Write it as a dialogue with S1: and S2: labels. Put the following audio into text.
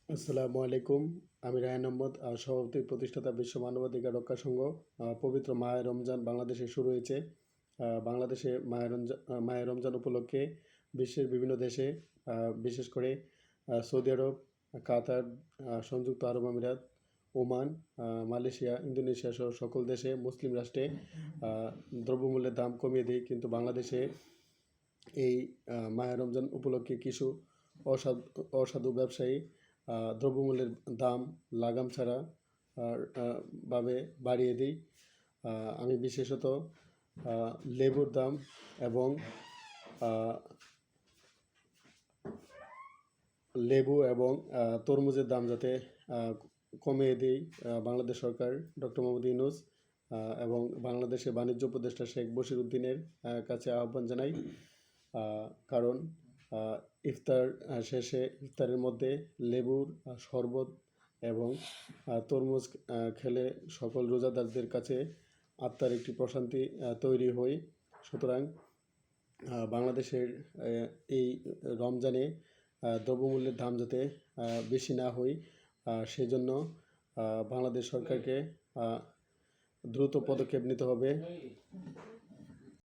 S1: আসসালামু আলাইকুম। আমি রায়হান আহমদ, সভাপতি প্রতিষ্ঠাতা বিশ্ব মানবাধিকার রক্ষা সংঘ। পবিত্র মাহে রমজান বাংলাদেশে শুরু হয়েছে। বাংলাদেশে মাহে রমজান উপলক্ষে বিশ্বের বিভিন্ন দেশে, বিশেষ করে সৌদি আরব, কাতার, সংযুক্ত আরব আমিরাত, ওমান, মালয়েশিয়া, ইন্দোনেশিয়া সহ সকল দেশে মুসলিম রাষ্ট্রে দ্রব্যমূল্যের দাম কমিয়ে দেয়, কিন্তু বাংলাদেশে এই মাহে রমজান উপলক্ষে কিছু অসাধু অসাধু ব্যবসায়ী দ্রব্যমূল্যের দাম লাগাম ছাড়া ভাবে বাড়িয়ে দিই। আমি বিশেষত লেবুর দাম এবং আহ, লেবু এবং তরমুজের দাম যাতে কমিয়ে দেয় বাংলাদেশ সরকার, ডক্টর মোহাম্মদ ইউনূস এবং বাংলাদেশের বাণিজ্য উপদেষ্টা শেখ বশির উদ্দিনের কাছে আহ্বান জানাই। কারণ ইফতার শেষে ইফতারের মধ্যে লেবুর শরবত এবং তরমুজ খেলে সকল রোজাদারদের কাছে আত্মার একটি প্রশান্তি তৈরি হয়। সুতরাং বাংলাদেশের এই রমজানে দ্রব্যমূল্যের দাম যাতে বেশি না হয়, সেজন্য বাংলাদেশ সরকারকে দ্রুত পদক্ষেপ নিতে হবে।